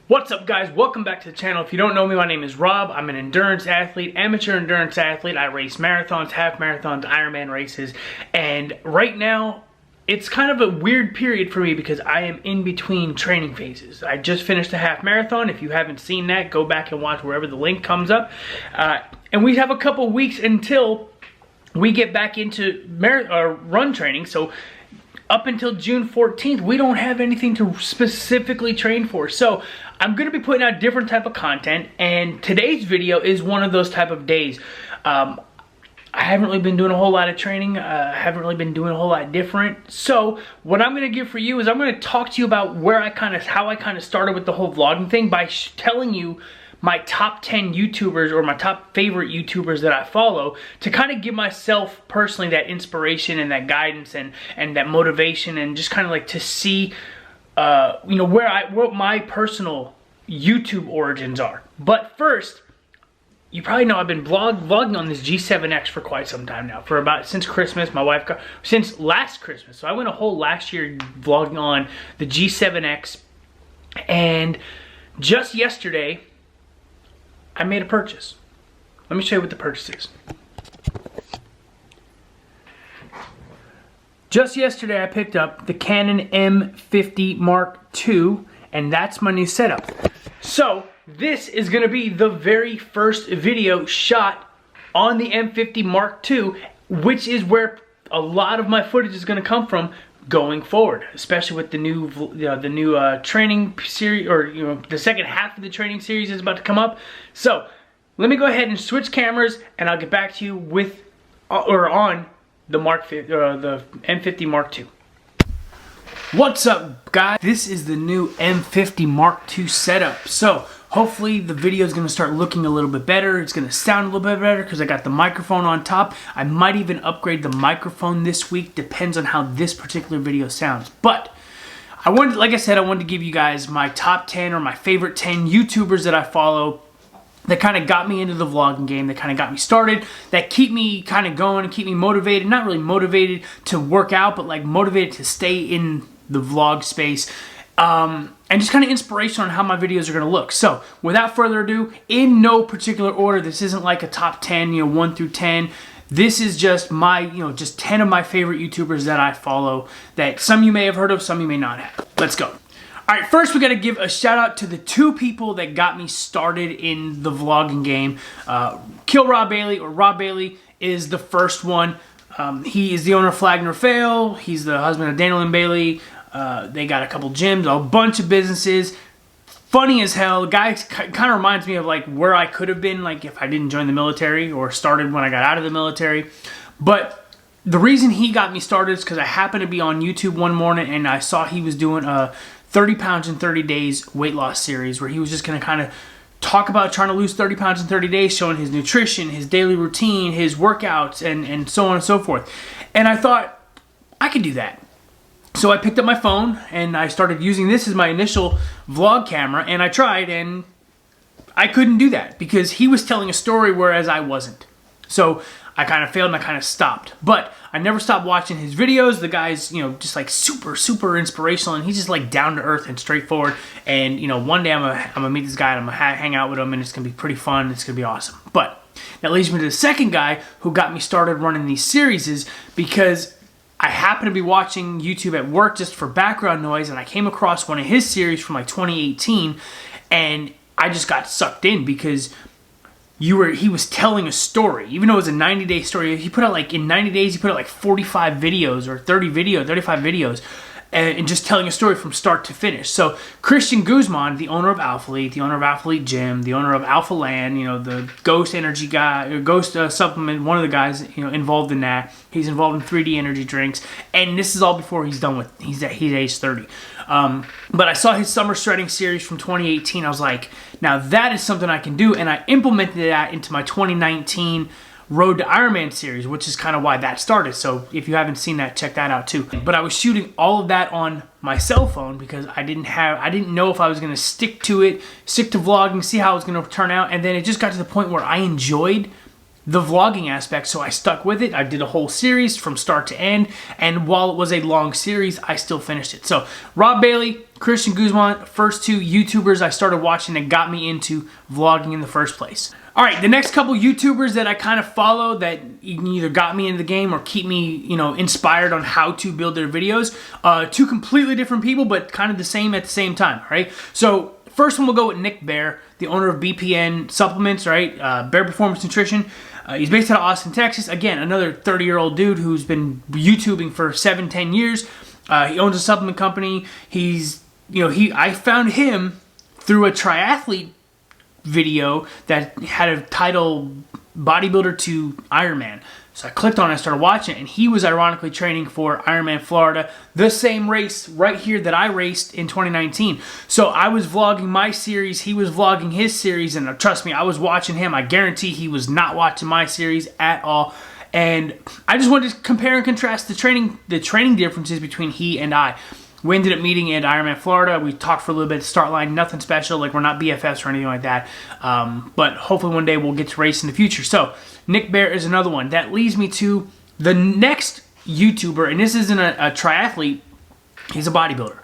What's up, guys? Welcome back to the channel. If you don't know me, my name is Rob. I'm an endurance athlete, amateur endurance athlete. I race marathons, half marathons, Ironman races, and right now it's kind of a weird period for me because I am in between training phases. I just finished a half marathon. If you haven't seen that, go back and watch wherever the link comes up. And we have a couple weeks until we get back into run training. So up until June 14th, we don't have anything to specifically train for. So I'm going to be putting out different type of content, and today's video is one of those type of days. I haven't really been doing a whole lot of training. I haven't really been doing a whole lot different. So what I'm going to give for you is I'm going to talk to you about how I kind of started with the whole vlogging thing by telling you my top 10 YouTubers or my top favorite YouTubers that I follow, to kind of give myself personally that inspiration and that guidance and that motivation, and just kind of like to see what my personal YouTube origins are. But first, you probably know I've been vlogging on this G7X for quite some time now, since Christmas. My wife since last Christmas. So I went a whole last year vlogging on the G7X, and just yesterday I made a purchase. Let me show you what the purchase is. Just yesterday I picked up the Canon M50 Mark II, and that's my new setup. So this is going to be the very first video shot on the M50 Mark II, which is where a lot of my footage is going to come from going forward, especially with the new training series, or the second half of the training series is about to come up. So let me go ahead and switch cameras, and I'll get back to you with on the the M50 Mark II. What's up, guys? This is the new M50 Mark II setup. So hopefully the video is going to start looking a little bit better. It's going to sound a little bit better because I got the microphone on top. I might even upgrade the microphone this week. Depends on how this particular video sounds. But like I said, I wanted to give you guys my top 10 or my favorite 10 YouTubers that I follow, that kind of got me into the vlogging game, that kind of got me started, that keep me kind of going and keep me motivated. Not really motivated to work out, but like motivated to stay in the vlog space. And just kind of inspiration on how my videos are going to look. So without further ado, in no particular order, this isn't like a top 10, 1 through 10. This is just my, just 10 of my favorite YouTubers that I follow, that some you may have heard of, some you may not have. Let's go. All right, first we got to give a shout out to the two people that got me started in the vlogging game. Kill Rob Bailey, or Rob Bailey, is the first one. He is the owner of Flag Nor Fail. He's the husband of Daniel and Bailey. They got a couple gyms, a bunch of businesses. Funny as hell. The guy kind of reminds me of like where I could have been, like if I didn't join the military or started when I got out of the military. But the reason he got me started is because I happened to be on YouTube one morning and I saw he was doing a 30 pounds in 30 days weight loss series, where he was just going to kind of talk about trying to lose 30 pounds in 30 days, showing his nutrition, his daily routine, his workouts, and so on and so forth. And I thought, I could do that. So I picked up my phone and I started using this as my initial vlog camera, and I tried, and I couldn't do that because he was telling a story whereas I wasn't. So I kind of failed and I kind of stopped. But I never stopped watching his videos. The guy's, just like super inspirational, and he's just like down to earth and straightforward. And, one day I'm gonna meet this guy and I'm gonna hang out with him, and it's gonna be pretty fun. It's gonna be awesome. But that leads me to the second guy who got me started running these series, is because I happened to be watching YouTube at work just for background noise, and I came across one of his series from like 2018, and I just got sucked in because he was telling a story. Even though it was a 90-day story, he put out like, in 90 days, he put out like 45 videos or 35 videos, and just telling a story from start to finish. So Christian Guzman, the owner of Athlean, the owner of Athlete Gym, the owner of Alpha Land, the Ghost Energy guy, or Ghost Supplement, one of the guys involved in that. He's involved in 3D energy drinks, and this is all before he's done with. He's age 30. But I saw his summer shredding series from 2018. I was like, now that is something I can do, and I implemented that into my 2019 Road to Ironman series, which is kind of why that started. So if you haven't seen that, check that out too. But I was shooting all of that on my cell phone because I didn't know if I was going to stick to vlogging, see how it was going to turn out. And then it just got to the point where I enjoyed the vlogging aspect, so I stuck with it. I did a whole series from start to end, and while it was a long series, I still finished it. So Rob Bailey, Christian Guzman, first two YouTubers I started watching that got me into vlogging in the first place. All right, the next couple YouTubers that I kind of follow that either got me into the game or keep me, you know, inspired on how to build their videos. Two completely different people, but kind of the same at the same time, right? So first one we'll go with Nick Bear, the owner of BPN Supplements, right? Bear Performance Nutrition. He's based out of Austin, Texas. Again, another 30-year-old dude who's been YouTubing for 7-10 years. He owns a supplement company. He's, you know, I found him through a triathlete video that had a title Bodybuilder to Ironman. So I clicked on it and started watching it, and he was ironically training for Ironman Florida, the same race right here that I raced in 2019. So I was vlogging my series, he was vlogging his series, and trust me, I was watching him. I guarantee he was not watching my series at all. And I just wanted to compare and contrast the training differences between he and I. We ended up meeting at Ironman Florida. We talked for a little bit at the start line. Nothing special. Like, we're not BFFs or anything like that. But hopefully one day we'll get to race in the future. So Nick Bear is another one. That leads me to the next YouTuber. And this isn't a triathlete. He's a bodybuilder.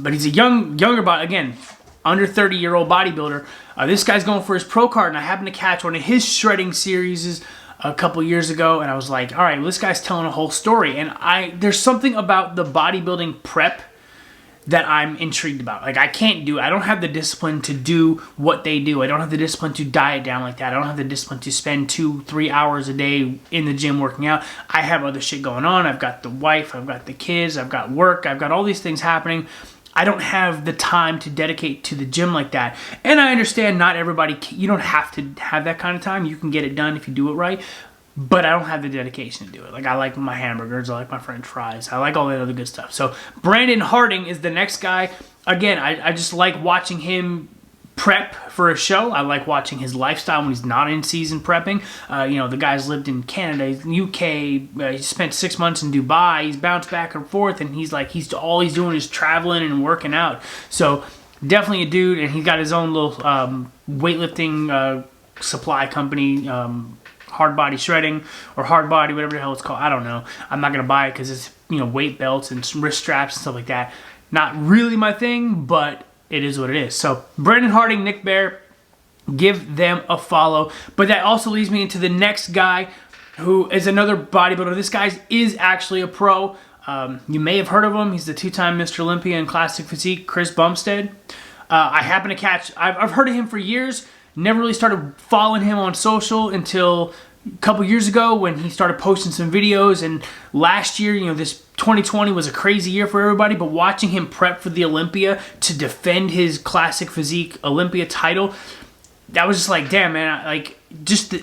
But he's a younger body. Again, under 30-year-old bodybuilder. This guy's going for his pro card. And I happened to catch one of his shredding series a couple years ago, and I was like, all right, well, this guy's telling a whole story. And there's something about the bodybuilding prep that I'm intrigued about. Like, I don't have the discipline to do what they do. I don't have the discipline to diet down like that. I don't have the discipline to spend 2-3 hours a day in the gym working out. I have other shit going on. I've got the wife, I've got the kids, I've got work, I've got all these things happening. I don't have the time to dedicate to the gym like that. And I understand not everybody, you don't have to have that kind of time. You can get it done if you do it right. But I don't have the dedication to do it. Like, I like my hamburgers, I like my french fries, I like all that other good stuff. So Brandon Harding is the next guy. Again, I just like watching him prep for a show. I like watching his lifestyle when he's not in season prepping. You know, the guy's lived in Canada, UK, he spent 6 months in Dubai, he's bounced back and forth, and all he's doing is traveling and working out. So definitely a dude, and he's got his own little weightlifting supply company, hard body shredding, or hard body, whatever the hell it's called. I don't know. I'm not going to buy it because it's, you know, weight belts and wrist straps and stuff like that. Not really my thing, but it is what it is. So Brandon Harding, Nick Bear, give them a follow. But that also leads me into the next guy, who is another bodybuilder. This guy is actually a pro. You may have heard of him. He's the 2-time Mr. Olympia in Classic Physique, Chris Bumstead. I happen to catch, I've heard of him for years. Never really started following him on social until a couple years ago when he started posting some videos. And last year, you know, this 2020 was a crazy year for everybody, but watching him prep for the Olympia to defend his Classic Physique Olympia title, that was just like, damn, man.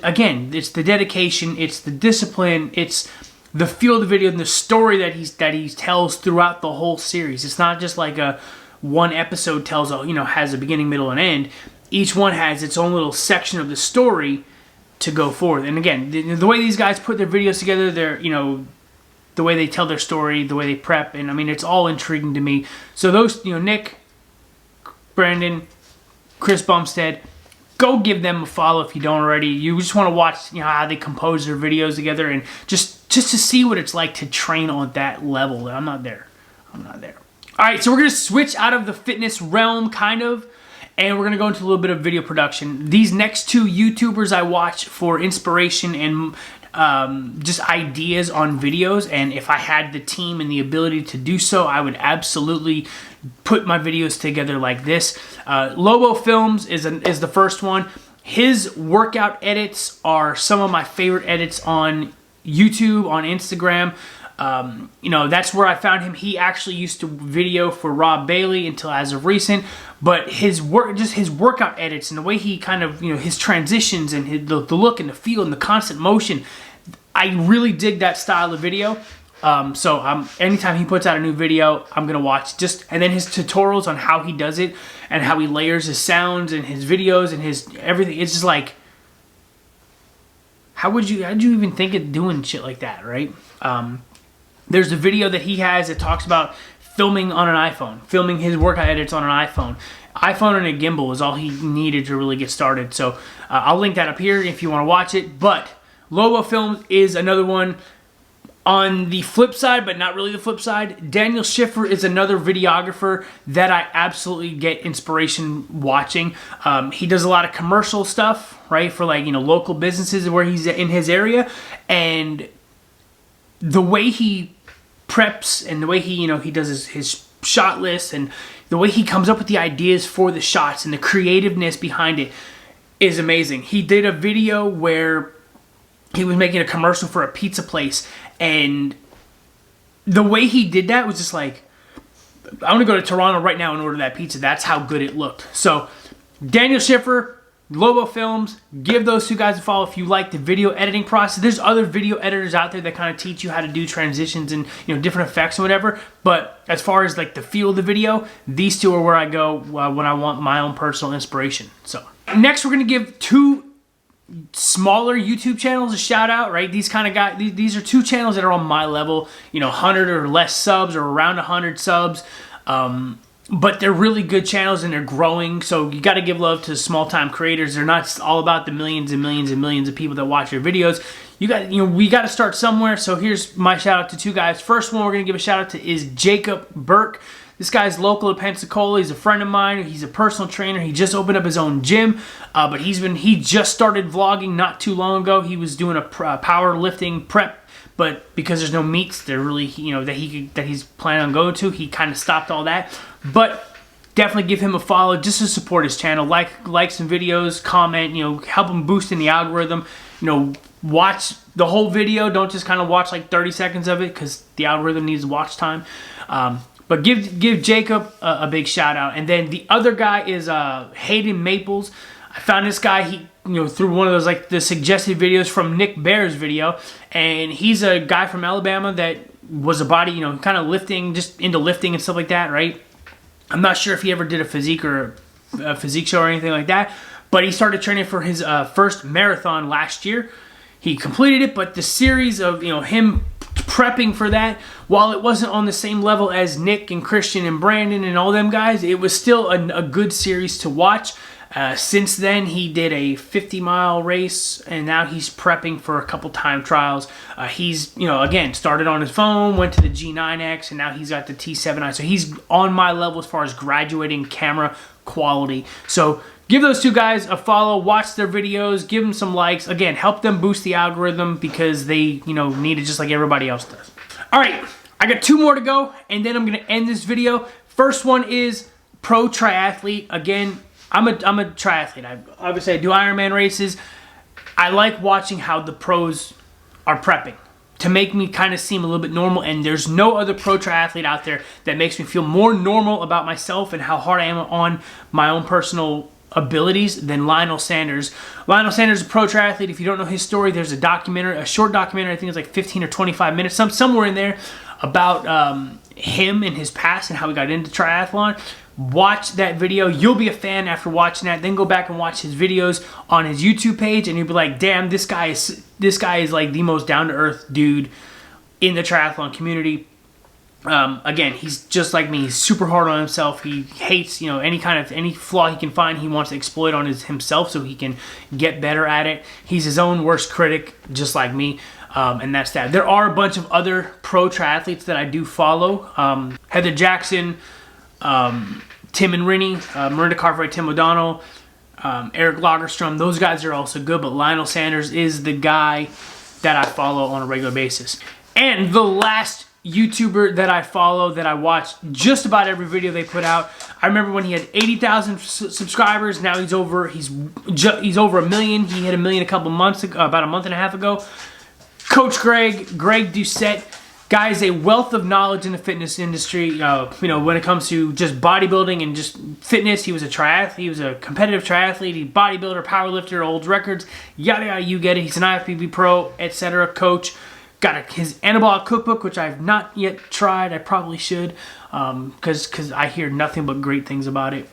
Again, it's the dedication, it's the discipline, it's the feel of the video and the story that he tells throughout the whole series. It's not just like one episode tells, you know, has a beginning, middle, and end. Each one has its own little section of the story to go forward. And again, the way these guys put their videos together, they're, you know, the way they tell their story, the way they prep, and I mean, it's all intriguing to me. So those, you know, Nick, Brandon, Chris Bumstead, go give them a follow if you don't already. You just want to watch, you know, how they compose their videos together, and just to see what it's like to train on that level. I'm not there. I'm not there. All right, so we're going to switch out of the fitness realm, kind of, and we're going to go into a little bit of video production. These next two YouTubers I watch for inspiration and just ideas on videos, and if I had the team and the ability to do so, I would absolutely put my videos together like this. Lobo Films is the first one. His workout edits are some of my favorite edits on YouTube, on Instagram. You know, that's where I found him. He actually used to video for Rob Bailey until as of recent, but his workout edits and the way he kind of, you know, his transitions and the look and the feel and the constant motion, I really dig that style of video. So anytime he puts out a new video, I'm gonna watch. And then his tutorials on how he does it and how he layers his sounds and his videos and his everything. It's just like, how'd you even think of doing shit like that, right? There's a video that he has that talks about filming on an iPhone, filming his workout edits on an iPhone. iPhone and a gimbal is all he needed to really get started. So I'll link that up here if you want to watch it. But Lobo Films is another one. On the flip side, but not really the flip side, Daniel Schiffer is another videographer that I absolutely get inspiration watching. He does a lot of commercial stuff, right, for like, you know, local businesses where he's in his area, and the way he preps and the way he, you know, he does his shot list and the way he comes up with the ideas for the shots and the creativeness behind it is amazing. He did a video where he was making a commercial for a pizza place, and the way he did that was just like, I want to go to Toronto right now and order that pizza. That's how good it looked. So Daniel Schiffer, Lobo Films, give those two guys a follow if you like the video editing process. There's other video editors out there that kind of teach you how to do transitions and, you know, different effects and whatever. But as far as like the feel of the video, these two are where I go when I want my own personal inspiration. So next, we're gonna give two smaller YouTube channels a shout out, right? These kind of guys, these are two channels that are on my level, you know, 100 or less subs or around 100 subs. But they're really good channels and they're growing. So you got to give love to small time creators. They're not all about the millions and millions and millions of people that watch your videos. We got to start somewhere. So here's my shout out to two guys. First one we're going to give a shout out to is Jacob Burke. This guy's local to Pensacola. He's a friend of mine. He's a personal trainer. He just opened up his own gym, but he just started vlogging not too long ago. He was doing a powerlifting prep, but because there's no meets, they're really, you know, that he's planning on going to, he kind of stopped all that. But definitely give him a follow just to support his channel. Like some videos, comment, you know, help him boost in the algorithm. You know, watch the whole video. Don't just kind of watch like 30 seconds of it because the algorithm needs watch time. But give Jacob a big shout out. And then the other guy is Hayden Maples. I found this guy, through one of those like the suggested videos from Nick Bear's video, and he's a guy from Alabama that was a body, kind of lifting, just into lifting and stuff like that, right? I'm not sure if he ever did a physique show or anything like that, but he started training for his first marathon last year. He completed it, but the series of him prepping for that, while it wasn't on the same level as Nick and Christian and Brandon and all them guys, it was still a good series to watch. Since then, he did a 50-mile race, and now he's prepping for a couple time trials. He's, again, started on his phone, went to the G9X, and now he's got the T7i. So he's on my level as far as graduating camera quality. So give those two guys a follow, watch their videos, give them some likes. Again, help them boost the algorithm because they, need it just like everybody else does. All right, I got two more to go, and then I'm going to end this video. First one is pro triathlete. Again, I'm a triathlete. I do Ironman races. I like watching how the pros are prepping to make me kind of seem a little bit normal, and there's no other pro triathlete out there that makes me feel more normal about myself and how hard I am on my own personal abilities than Lionel Sanders. Lionel Sanders is a pro triathlete. If you don't know his story, there's a documentary, a short documentary, I think it's like 15 or 25 minutes, somewhere in there about him and his past and how he got into triathlon. Watch that video. You'll be a fan after watching that. Then go back and watch his videos on his YouTube page, and you'll be like, damn, this guy is like the most down-to-earth dude in the triathlon community. Again, he's just like me. He's super hard on himself. He hates, any flaw he can find, he wants to exploit on himself so he can get better at it. He's his own worst critic, just like me. And that's that. There are a bunch of other pro triathletes that I do follow. Heather Jackson, Tim and Rennie, Miranda Cartwright, Tim O'Donnell, Eric Lagerstrom. Those guys are also good, but Lionel Sanders is the guy that I follow on a regular basis. And the last YouTuber that I follow, that I watch just about every video they put out. I remember when he had 80,000 subscribers. Now he's over a million. He hit a million a couple months ago, about a month and a half ago. Coach Greg Doucette. Guy is a wealth of knowledge in the fitness industry. When it comes to just bodybuilding and just fitness, he was a triathlete. He was a competitive triathlete. He bodybuilder, powerlifter, holds records. Yada yada, you get it. He's an IFBB pro, etc. Coach. Got his anabolic cookbook, which I've not yet tried. I probably should, because I hear nothing but great things about it.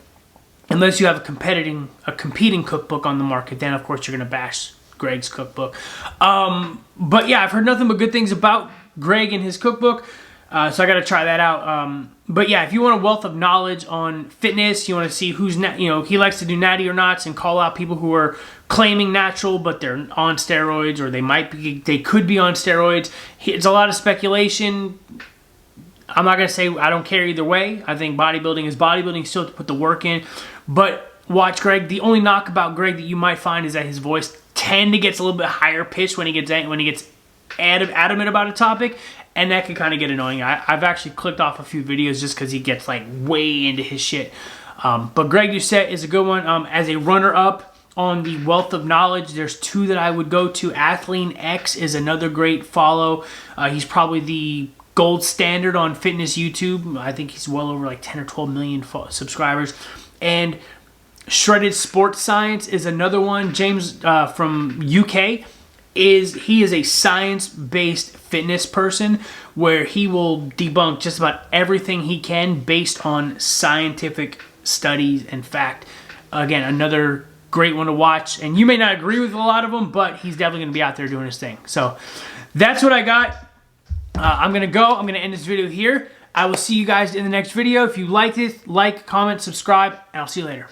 Unless you have a competing cookbook on the market, then of course you're gonna bash Greg's cookbook. But yeah, I've heard nothing but good things about Greg and his cookbook, so I got to try that out. But yeah, if you want a wealth of knowledge on fitness, you want to see who's, he likes to do natty or nots and call out people who are claiming natural, but they're on steroids, or they could be on steroids. It's a lot of speculation. I'm not going to say I don't care either way. I think bodybuilding is bodybuilding. You still have to put the work in. But watch Greg. The only knock about Greg that you might find is that his voice tend to gets a little bit higher pitched when he gets adamant about a topic. And that can kind of get annoying. I've actually clicked off a few videos just because he gets like way into his shit. But Greg Doucette is a good one. As a runner-up on the wealth of knowledge, there's two that I would go to. Athlean X is another great follow. He's probably the gold standard on fitness YouTube. I think he's well over like 10 or 12 million subscribers. And Shredded Sports Science is another one. James from UK. He is a science-based fitness person where he will debunk just about everything he can based on scientific studies and fact. Again, another great one to watch. And you may not agree with a lot of them, but he's definitely going to be out there doing his thing. So that's what I got. I'm going to go. I'm going to end this video here. I will see you guys in the next video. If you liked it, like, comment, subscribe, and I'll see you later.